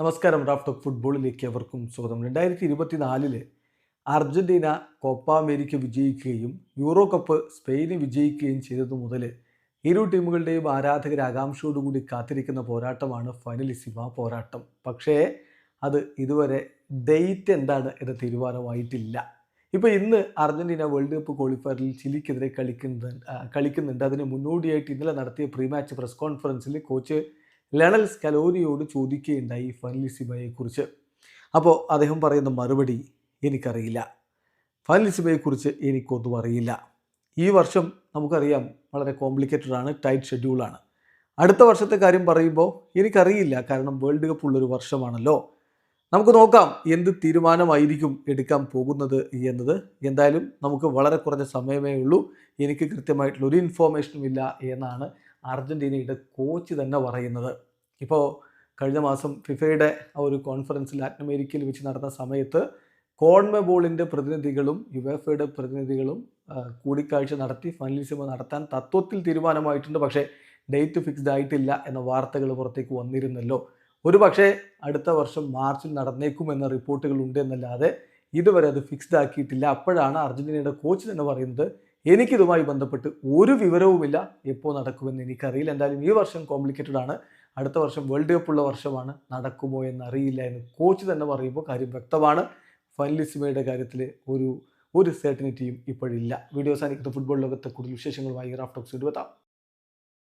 നമസ്കാരം. Raf talk ഫുട്ബോളിലേക്ക് അവർക്കും സ്വാഗതം. 2024 അർജന്റീന കോപ്പ അമേരിക്ക വിജയിക്കുകയും യൂറോ കപ്പ് സ്പെയിന് വിജയിക്കുകയും ചെയ്തതു മുതൽ ഇരു ടീമുകളുടെയും ആരാധകർ ആകാംക്ഷയോടുകൂടി കാത്തിരിക്കുന്ന പോരാട്ടമാണ് ഫൈനലിസിമ പോരാട്ടം. പക്ഷേ അത് ഇതുവരെ ഡേറ്റ് എന്താണ് എന്ന തീരുമാനമായിട്ടില്ല. ഇപ്പോൾ ഇന്ന് അർജന്റീന വേൾഡ് കപ്പ് ക്വാളിഫയറിൽ ചിലിക്കെതിരെ കളിക്കുന്നുണ്ട്. അതിന് മുന്നോടിയായിട്ട് ഇന്നലെ നടത്തിയ പ്രീ മാച്ച് പ്രസ് കോൺഫറൻസിൽ കോച്ച് ലണൽ സ്കലോനിയോട് ചോദിക്കുകയുണ്ടായി ഫൈനലിസിമയെക്കുറിച്ച്. അപ്പോൾ അദ്ദേഹം പറയുന്ന മറുപടി, എനിക്കറിയില്ല, ഫൈനലിസിമയെക്കുറിച്ച് എനിക്കൊന്നും അറിയില്ല. ഈ വർഷം നമുക്കറിയാം വളരെ കോംപ്ലിക്കേറ്റഡ് ആണ്, ടൈറ്റ് ഷെഡ്യൂളാണ്. അടുത്ത വർഷത്തെ കാര്യം പറയുമ്പോൾ എനിക്കറിയില്ല, കാരണം വേൾഡ് കപ്പ് ഉള്ളൊരു വർഷമാണല്ലോ. നമുക്ക് നോക്കാം എന്ത് തീരുമാനമായിരിക്കും എടുക്കാൻ പോകുന്നത് എന്നത്. എന്തായാലും നമുക്ക് വളരെ കുറഞ്ഞ സമയമേ ഉള്ളൂ. എനിക്ക് കൃത്യമായിട്ടുള്ള ഒരു ഇൻഫോർമേഷനും ഇല്ല എന്നാണ് അർജന്റീനയുടെ കോച്ച് തന്നെ പറയുന്നത്. ഇപ്പോൾ കഴിഞ്ഞ മാസം ഫിഫയുടെ ആ ഒരു കോൺഫറൻസ് ലാറ്റിൻ അമേരിക്കയിൽ വെച്ച് നടന്ന സമയത്ത് കോൺമെബോളിൻ്റെ പ്രതിനിധികളും യുവേഫയുടെ പ്രതിനിധികളും കൂടിക്കാഴ്ച നടത്തി ഫൈനലിസിമ നടത്താൻ തത്വത്തിൽ തീരുമാനമായിട്ടുണ്ട്. പക്ഷേ ഡേറ്റ് ഫിക്സ്ഡ് ആയിട്ടില്ല എന്ന വാർത്തകൾ പുറത്തേക്ക് വന്നിരുന്നല്ലോ. ഒരു പക്ഷേ അടുത്ത വർഷം മാർച്ചിൽ നടന്നേക്കുമെന്ന റിപ്പോർട്ടുകൾ ഉണ്ട് എന്നല്ലാതെ ഇതുവരെ അത് ഫിക്സ്ഡ് ആക്കിയിട്ടില്ല. അപ്പോഴാണ് അർജന്റീനയുടെ കോച്ച് തന്നെ പറയുന്നത്, എനിക്കിതുമായി ബന്ധപ്പെട്ട് ഒരു വിവരവുമില്ല, എപ്പോൾ നടക്കുമെന്ന് എനിക്കറിയില്ല. എന്തായാലും ഈ വർഷം കോംപ്ലിക്കേറ്റഡ് ആണ്, അടുത്ത വർഷം വേൾഡ് കപ്പ് ഉള്ള വർഷമാണ്, നടക്കുമോ എന്നറിയില്ല എന്ന് കോച്ച് തന്നെ പറയുമ്പോൾ കാര്യം വ്യക്തമാണ്. ഫൈനലിസിമയുടെ കാര്യത്തിൽ ഒരു സെർട്ടനിറ്റിയും ഇപ്പോഴില്ല. വീഡിയോ സാധിക്കുന്ന ഫുട്ബോൾ ലോകത്തെ കൂടുതൽ വിശേഷങ്ങളുമായി റാഫ് ടോക്സ് എത്താം.